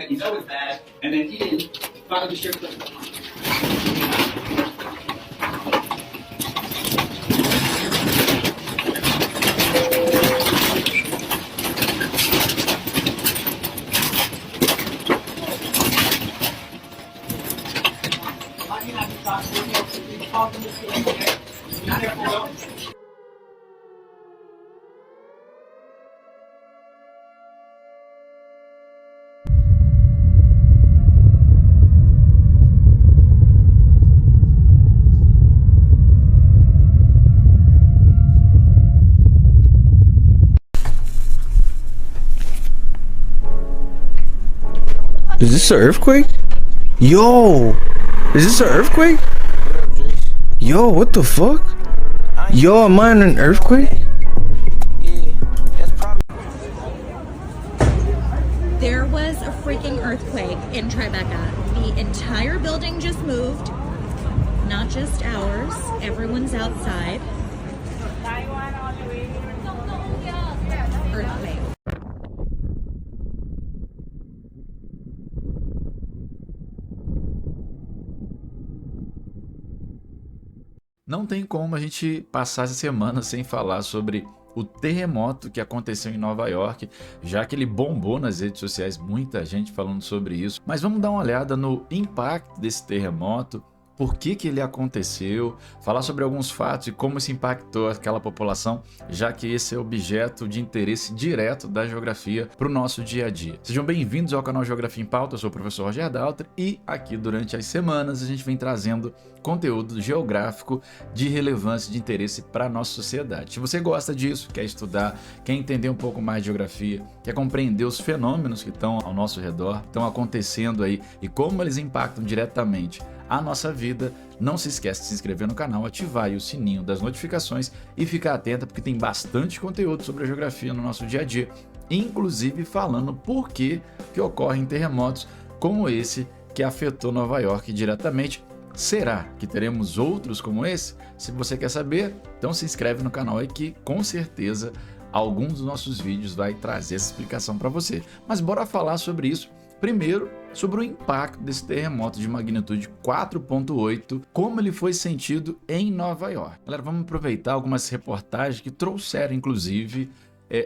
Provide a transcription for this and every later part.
that you know is bad, and then Ian finally shares the Is this an earthquake? Yo! Is this an earthquake? Yo, what the fuck? Yo, am I in an earthquake? There was a freaking earthquake in Tribeca. The entire building just moved. Not just ours. Everyone's outside. Earthquake. Não tem como a gente passar essa semana sem falar sobre o terremoto que aconteceu em Nova York, já que ele bombou nas redes sociais, muita gente falando sobre isso. Mas vamos dar uma olhada no impacto desse terremoto, por que ele aconteceu, falar sobre alguns fatos e como isso impactou aquela população, já que esse é objeto de interesse direto da geografia para o nosso dia a dia. Sejam bem-vindos ao canal Geografia em Pauta, eu sou o professor Roger Daltri e aqui durante as semanas a gente vem trazendo conteúdo geográfico de relevância e de interesse para a nossa sociedade. Se você gosta disso, quer estudar, quer entender um pouco mais de geografia, quer compreender os fenômenos que estão ao nosso redor, estão acontecendo aí e como eles impactam diretamente a nossa vida, não se esquece de se inscrever no canal, ativar aí o sininho das notificações e ficar atento porque tem bastante conteúdo sobre a geografia no nosso dia a dia, inclusive falando por que ocorrem terremotos como esse que afetou Nova York diretamente. Será que teremos outros como esse? Se você quer saber, então se inscreve no canal aí que com certeza alguns dos nossos vídeos vai trazer essa explicação para você. Mas bora falar sobre isso. Primeiro, sobre o impacto desse terremoto de magnitude 4.8, como ele foi sentido em Nova York. Galera, vamos aproveitar algumas reportagens que trouxeram, inclusive,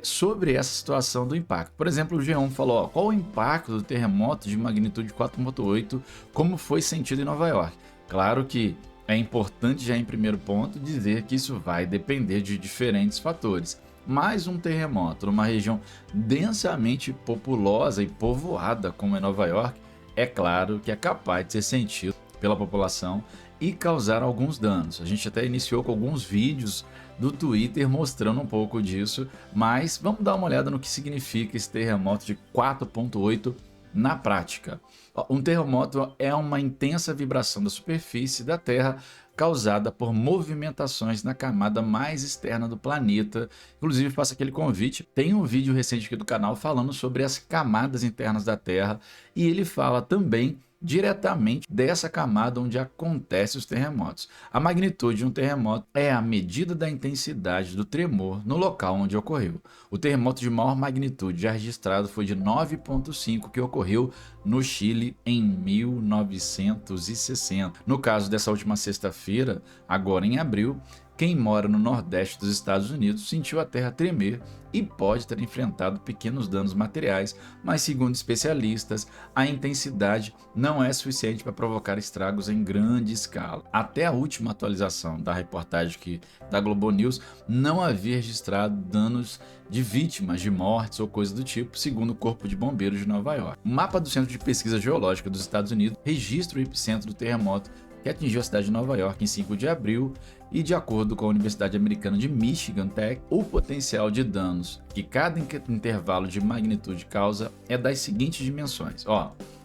sobre essa situação do impacto. Por exemplo, o G1 falou, ó, qual o impacto do terremoto de magnitude 4.8, como foi sentido em Nova York. Claro que é importante já em primeiro ponto dizer que isso vai depender de diferentes fatores. Mais um terremoto numa região densamente populosa e povoada como é Nova York, é claro que é capaz de ser sentido pela população e causar alguns danos. A gente até iniciou com alguns vídeos do Twitter mostrando um pouco disso, mas vamos dar uma olhada no que significa esse terremoto de 4.8 na prática. Um terremoto é uma intensa vibração da superfície da Terra causada por movimentações na camada mais externa do planeta. Inclusive, faço aquele convite, tem um vídeo recente aqui do canal falando sobre as camadas internas da Terra e ele fala também diretamente dessa camada onde acontecem os terremotos. A magnitude de um terremoto é a medida da intensidade do tremor no local onde ocorreu. O terremoto de maior magnitude já registrado foi de 9,5 que ocorreu no Chile em 1960. No caso dessa última sexta-feira, agora em abril, quem mora no Nordeste dos Estados Unidos sentiu a terra tremer e pode ter enfrentado pequenos danos materiais, mas segundo especialistas, a intensidade não é suficiente para provocar estragos em grande escala. Até a última atualização da reportagem da Globo News, não havia registrado danos de vítimas, de mortes ou coisa do tipo, segundo o Corpo de Bombeiros de Nova York. O mapa do Centro de Pesquisa Geológica dos Estados Unidos registra o epicentro do terremoto que atingiu a cidade de Nova York em 5 de abril e, de acordo com a Universidade Americana de Michigan Tech, o potencial de danos que cada intervalo de magnitude causa é das seguintes dimensões.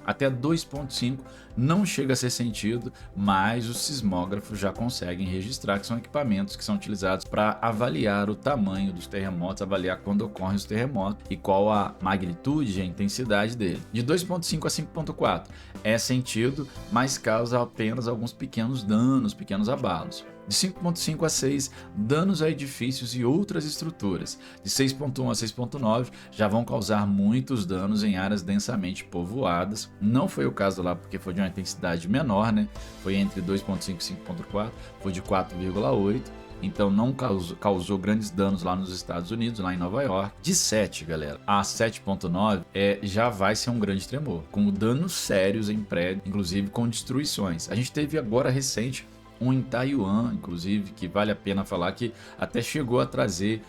Até 2,5 não chega a ser sentido, mas os sismógrafos já conseguem registrar, que são equipamentos que são utilizados para avaliar o tamanho dos terremotos, avaliar quando ocorrem os terremotos e qual a magnitude e a intensidade dele. De 2,5 a 5,4 é sentido, mas causa apenas alguns pequenos danos, pequenos abalos. De 5.5 a 6, danos a edifícios e outras estruturas. De 6.1 a 6.9, já vão causar muitos danos em áreas densamente povoadas. Não foi o caso lá porque foi de uma intensidade menor, né? Foi entre 2.5 e 5.4, foi de 4,8. Então não causou grandes danos lá nos Estados Unidos, lá em Nova York. De 7, galera, a 7.9 já vai ser um grande tremor, com danos sérios em prédio, inclusive com destruições. A gente teve agora recente em Taiwan, inclusive, que vale a pena falar que até chegou a trazer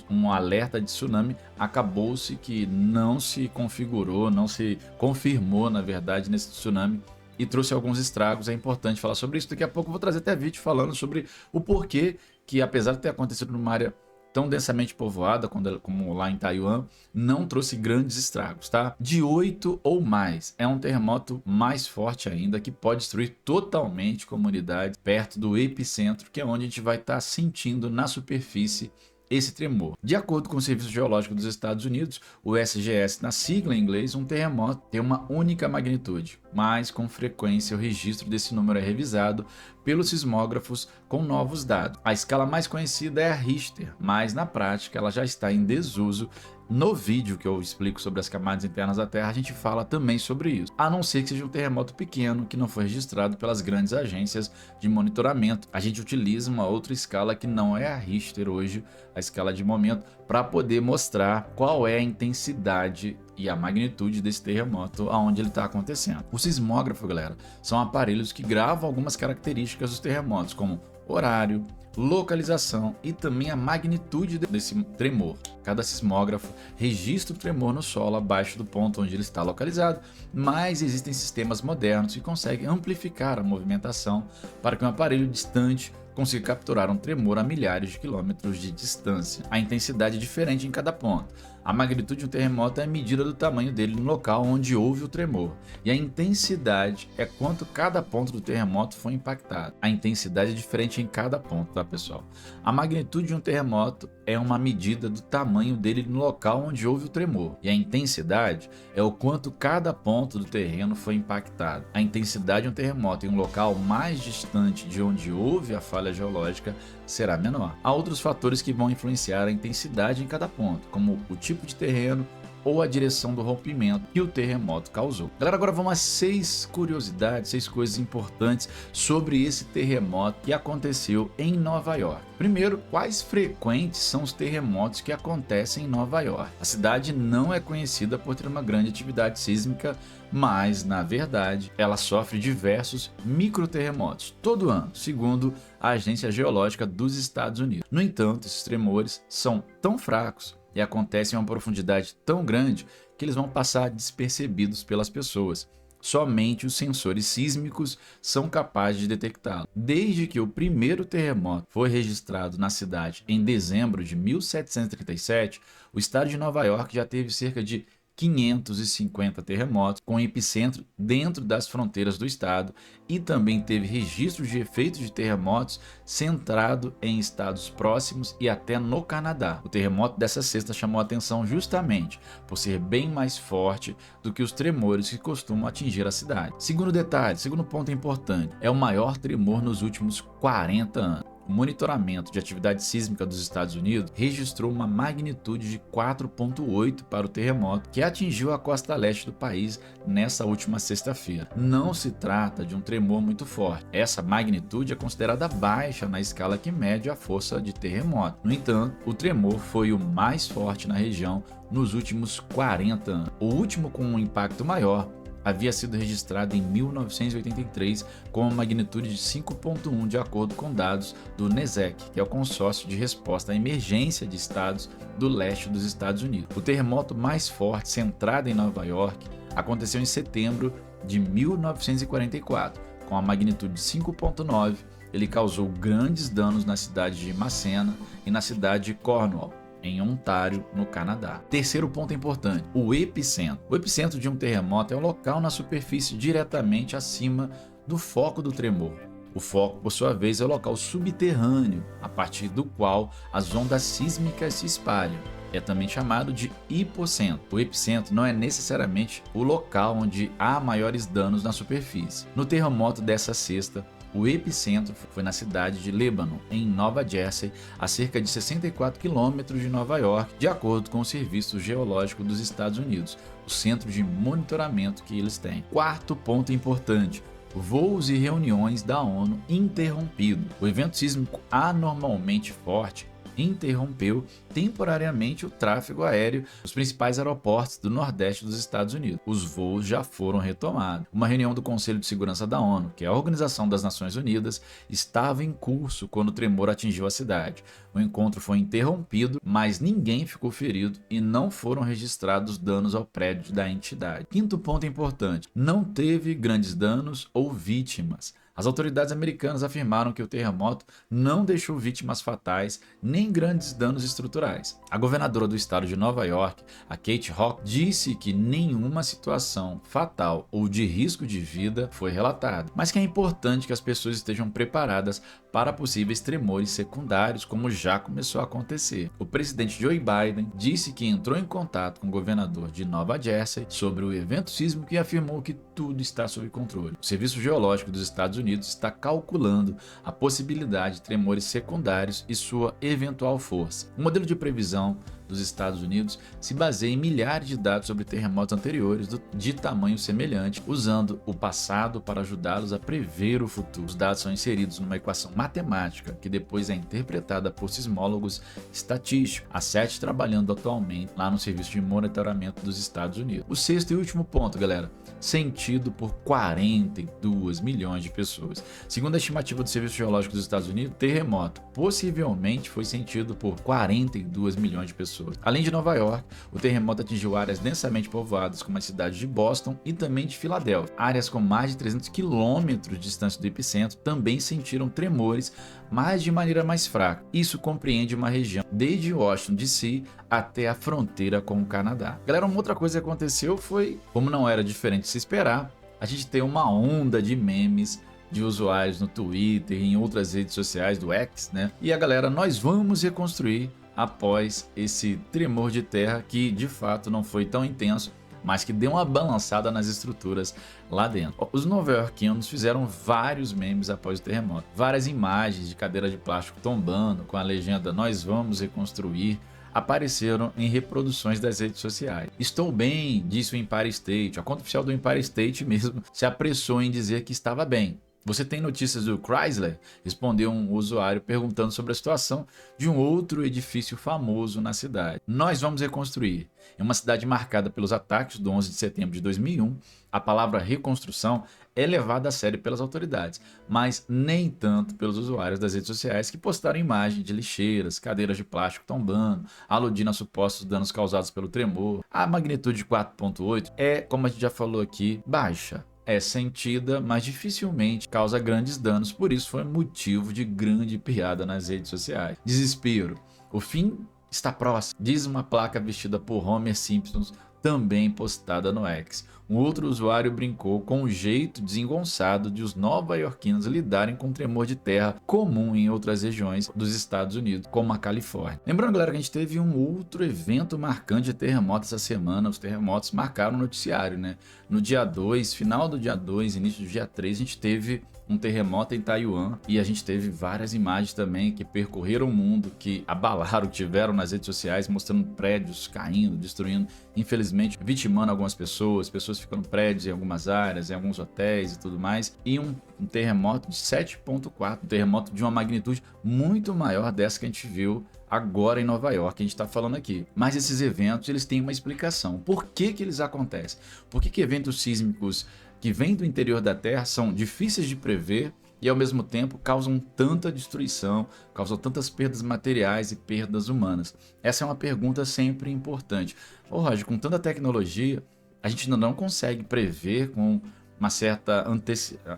um alerta de tsunami. Acabou-se que não se configurou, não se confirmou, na verdade, nesse tsunami, e trouxe alguns estragos. É importante falar sobre isso. Daqui a pouco eu vou trazer até vídeo falando sobre o porquê que, apesar de ter acontecido numa área tão densamente povoada como lá em Taiwan, não trouxe grandes estragos, tá? De 8 ou mais, é um terremoto mais forte ainda, que pode destruir totalmente comunidades perto do epicentro, que é onde a gente vai estar sentindo na superfície esse tremor. De acordo com o Serviço Geológico dos Estados Unidos, o SGS, na sigla em inglês, um terremoto tem uma única magnitude, mas com frequência o registro desse número é revisado pelos sismógrafos com novos dados. A escala mais conhecida é a Richter, mas na prática ela já está em desuso. No vídeo que eu explico sobre as camadas internas da Terra, a gente fala também sobre isso. A não ser que seja um terremoto pequeno que não foi registrado pelas grandes agências de monitoramento. A gente utiliza uma outra escala que não é a Richter hoje, a escala de momento, para poder mostrar qual é a intensidade e a magnitude desse terremoto aonde ele está acontecendo. O sismógrafo, galera, são aparelhos que gravam algumas características dos terremotos, como horário, localização e também a magnitude desse tremor. Cada sismógrafo registra o tremor no solo abaixo do ponto onde ele está localizado, mas existem sistemas modernos que conseguem amplificar a movimentação para que um aparelho distante consiga capturar um tremor a milhares de quilômetros de distância. A intensidade é diferente em cada ponto. A magnitude de um terremoto é a medida do tamanho dele no local onde houve o tremor, e a intensidade é quanto cada ponto do terremoto foi impactado. A intensidade é diferente em cada ponto, tá, pessoal? A magnitude de um terremoto é uma medida do tamanho dele no local onde houve o tremor, e a intensidade é o quanto cada ponto do terreno foi impactado. A intensidade de um terremoto em um local mais distante de onde houve a falha geológica será menor. Há outros fatores que vão influenciar a intensidade em cada ponto, como o tipo de terreno ou a direção do rompimento que o terremoto causou. Galera, agora vamos a 6 curiosidades, 6 coisas importantes sobre esse terremoto que aconteceu em Nova York. Primeiro, quais frequentes são os terremotos que acontecem em Nova York? A cidade não é conhecida por ter uma grande atividade sísmica, mas, na verdade, ela sofre diversos microterremotos todo ano, segundo a Agência Geológica dos Estados Unidos. No entanto, esses tremores são tão fracos e acontecem a uma profundidade tão grande que eles vão passar despercebidos pelas pessoas. Somente os sensores sísmicos são capazes de detectá-lo. Desde que o primeiro terremoto foi registrado na cidade em dezembro de 1737, o estado de Nova York já teve cerca de 550 terremotos, com epicentro dentro das fronteiras do estado, e também teve registros de efeitos de terremotos centrado em estados próximos e até no Canadá. O terremoto dessa sexta chamou a atenção justamente por ser bem mais forte do que os tremores que costumam atingir a cidade. Segundo detalhe, segundo ponto importante, é o maior tremor nos últimos 40 anos. O monitoramento de atividade sísmica dos Estados Unidos registrou uma magnitude de 4,8 para o terremoto que atingiu a costa leste do país nessa última sexta-feira. Não se trata de um tremor muito forte. Essa magnitude é considerada baixa na escala que mede a força de terremoto. No entanto, o tremor foi o mais forte na região nos últimos 40 anos. O último com um impacto maior havia sido registrado em 1983 com uma magnitude de 5,1 de acordo com dados do NESEC, que é o consórcio de resposta à emergência de estados do leste dos Estados Unidos. O terremoto mais forte centrado em Nova York aconteceu em setembro de 1944, com a magnitude de 5,9. Ele causou grandes danos na cidade de Massena e na cidade de Cornwall, em Ontário, no Canadá. Terceiro ponto importante, o epicentro. O epicentro de um terremoto é um local na superfície diretamente acima do foco do tremor. O foco, por sua vez, é o local subterrâneo, a partir do qual as ondas sísmicas se espalham. É também chamado de hipocentro. O epicentro não é necessariamente o local onde há maiores danos na superfície. No terremoto dessa sexta, O epicentro foi na cidade de Lebanon, em Nova Jersey, a cerca de 64 quilômetros de Nova York, de acordo com o Serviço Geológico dos Estados Unidos, o centro de monitoramento que eles têm. Quarto ponto importante: voos e reuniões da ONU interrompido. O evento sísmico anormalmente forte interrompeu temporariamente o tráfego aéreo dos principais aeroportos do Nordeste dos Estados Unidos. Os voos já foram retomados. Uma reunião do Conselho de Segurança da ONU, que é a Organização das Nações Unidas, estava em curso quando o tremor atingiu a cidade. O encontro foi interrompido, mas ninguém ficou ferido e não foram registrados danos ao prédio da entidade. Quinto ponto importante: não teve grandes danos ou vítimas. As autoridades americanas afirmaram que o terremoto não deixou vítimas fatais nem grandes danos estruturais. A governadora do estado de Nova York, a Kathy Hochul, disse que nenhuma situação fatal ou de risco de vida foi relatada, mas que é importante que as pessoas estejam preparadas para possíveis tremores secundários, como já começou a acontecer. O presidente Joe Biden disse que entrou em contato com o governador de Nova Jersey sobre o evento sísmico e afirmou que tudo está sob controle. O Serviço Geológico dos Estados Unidos está calculando a possibilidade de tremores secundários e sua eventual força. O modelo de previsão dos Estados Unidos se baseia em milhares de dados sobre terremotos anteriores de tamanho semelhante, usando o passado para ajudá-los a prever o futuro. Os dados são inseridos numa equação matemática que depois é interpretada por sismólogos estatísticos, a SET trabalhando atualmente lá no Serviço de Monitoramento dos Estados Unidos. O sexto e último ponto, galera: sentido por 42 milhões de pessoas. Segundo a estimativa do Serviço Geológico dos Estados Unidos, o terremoto possivelmente foi sentido por 42 milhões de pessoas. Além de Nova York, o terremoto atingiu áreas densamente povoadas como a cidade de Boston e também de Filadélfia. Áreas com mais de 300 quilômetros de distância do epicentro também sentiram tremores, mas de maneira mais fraca. Isso compreende uma região desde Washington DC até a fronteira com o Canadá. Galera, uma outra coisa que aconteceu foi, como não era diferente de se esperar, a gente tem uma onda de memes de usuários no Twitter e em outras redes sociais do X, né? E a galera, nós vamos reconstruir após esse tremor de terra que de fato não foi tão intenso, mas que deu uma balançada nas estruturas lá dentro. Os nova-iorquinos fizeram vários memes após o terremoto. Várias imagens de cadeira de plástico tombando com a legenda "Nós vamos reconstruir" apareceram em reproduções das redes sociais. "Estou bem", disse o Empire State. A conta oficial do Empire State mesmo se apressou em dizer que estava bem. "Você tem notícias do Chrysler?", respondeu um usuário perguntando sobre a situação de um outro edifício famoso na cidade. "Nós vamos reconstruir." Em uma cidade marcada pelos ataques do 11 de setembro de 2001, a palavra reconstrução é levada a sério pelas autoridades, mas nem tanto pelos usuários das redes sociais, que postaram imagens de lixeiras, cadeiras de plástico tombando, aludindo a supostos danos causados pelo tremor. A magnitude de 4.8 é, como a gente já falou aqui, baixa. É sentida, mas dificilmente causa grandes danos, por isso foi motivo de grande piada nas redes sociais. Desespero. "O fim está próximo", diz uma placa vestida por Homer Simpson, também postada no X. Um outro usuário brincou com o jeito desengonçado de os nova-iorquinos lidarem com o tremor de terra comum em outras regiões dos Estados Unidos, como a Califórnia. Lembrando, galera, que a gente teve um outro evento marcante de terremoto essa semana. Os terremotos marcaram o noticiário, né? No dia 2, final do dia 2, início do dia 3, a gente teve um terremoto em Taiwan e a gente teve várias imagens também que percorreram o mundo, que abalaram, tiveram nas redes sociais, mostrando prédios caindo, destruindo, infelizmente vitimando algumas pessoas ficando prédios em algumas áreas, em alguns hotéis e tudo mais, e um terremoto de 7.4, um terremoto de uma magnitude muito maior dessa que a gente viu agora em Nova York, a gente está falando aqui. Mas esses eventos, eles têm uma explicação. Por que que eles acontecem? Por que que eventos sísmicos que vêm do interior da Terra são difíceis de prever e ao mesmo tempo causam tanta destruição, causam tantas perdas materiais e perdas humanas? Essa é uma pergunta sempre importante. Ô Roger, com tanta tecnologia, a gente ainda não consegue prever com uma certa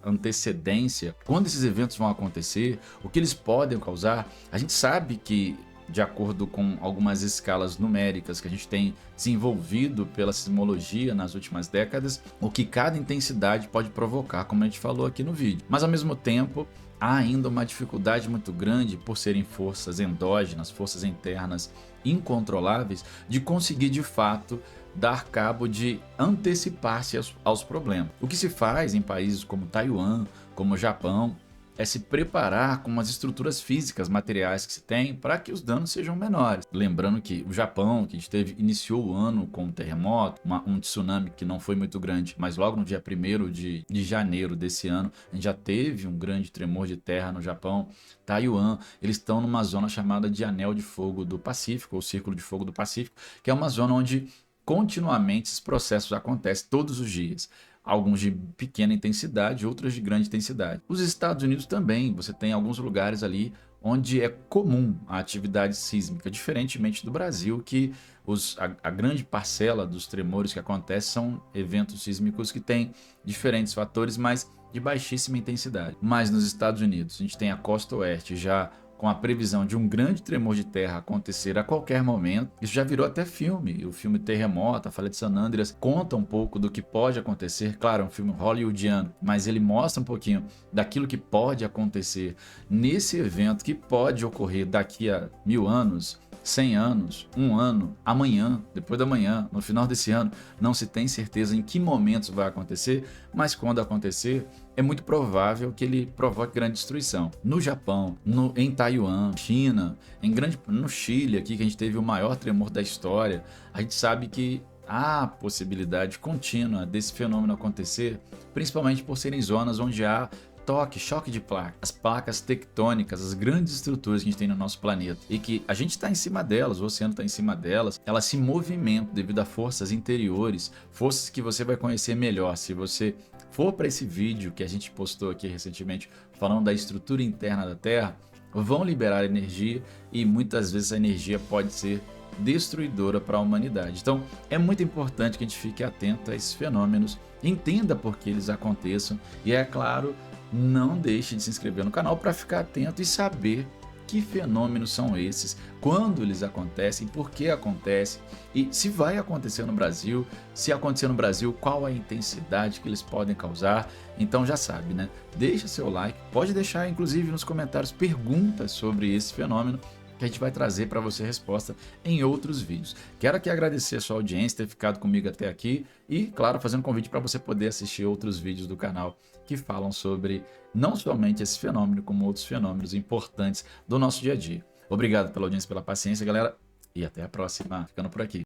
antecedência quando esses eventos vão acontecer, o que eles podem causar. A gente sabe que, de acordo com algumas escalas numéricas que a gente tem desenvolvido pela sismologia nas últimas décadas, o que cada intensidade pode provocar, como a gente falou aqui no vídeo. Mas ao mesmo tempo, há ainda uma dificuldade muito grande por serem forças endógenas, forças internas incontroláveis, de conseguir de fato dar cabo de antecipar-se aos problemas. O que se faz em países como Taiwan, como Japão, é se preparar com as estruturas físicas, materiais que se tem, para que os danos sejam menores. Lembrando que o Japão, que a gente iniciou o ano com um terremoto, um tsunami que não foi muito grande, mas logo no dia 1º de janeiro desse ano, a gente já teve um grande tremor de terra no Japão. Taiwan, eles estão numa zona chamada de Anel de Fogo do Pacífico, ou Círculo de Fogo do Pacífico, que é uma zona onde continuamente esses processos acontecem todos os dias. Alguns de pequena intensidade, outros de grande intensidade. Os Estados Unidos também, você tem alguns lugares ali onde é comum a atividade sísmica, diferentemente do Brasil, que a grande parcela dos tremores que acontecem são eventos sísmicos que têm diferentes fatores, mas de baixíssima intensidade. Mas nos Estados Unidos, a gente tem a costa oeste já com a previsão de um grande tremor de terra acontecer a qualquer momento. Isso já virou até filme. O filme Terremoto, A Falha de San Andreas, conta um pouco do que pode acontecer. Claro, é um filme hollywoodiano, mas ele mostra um pouquinho daquilo que pode acontecer nesse evento que pode ocorrer daqui a 1000 anos, 100 anos, 1 ano, amanhã, depois da manhã, no final desse ano. Não se tem certeza em que momentos vai acontecer, mas quando acontecer, é muito provável que ele provoque grande destruição. No Japão, em Taiwan, China, no Chile, aqui que a gente teve o maior tremor da história, a gente sabe que há possibilidade contínua desse fenômeno acontecer, principalmente por serem zonas onde há choque de placas, as placas tectônicas, as grandes estruturas que a gente tem no nosso planeta e que a gente está em cima delas, o oceano está em cima delas, elas se movimentam devido a forças interiores, forças que você vai conhecer melhor se você for para esse vídeo que a gente postou aqui recentemente falando da estrutura interna da Terra. Vão liberar energia e muitas vezes a energia pode ser destruidora para a humanidade. Então é muito importante que a gente fique atento a esses fenômenos, entenda por que eles aconteçam e, é claro, não deixe de se inscrever no canal para ficar atento e saber que fenômenos são esses, quando eles acontecem, por que acontecem e se vai acontecer no Brasil. Se acontecer no Brasil, qual a intensidade que eles podem causar. Então já sabe, né? Deixa seu like, pode deixar inclusive nos comentários perguntas sobre esse fenômeno, que a gente vai trazer para você resposta em outros vídeos. Quero aqui agradecer a sua audiência, ter ficado comigo até aqui e, claro, fazendo um convite para você poder assistir outros vídeos do canal que falam sobre não somente esse fenômeno, como outros fenômenos importantes do nosso dia a dia. Obrigado pela audiência, pela paciência, galera, e até a próxima. Ficando por aqui.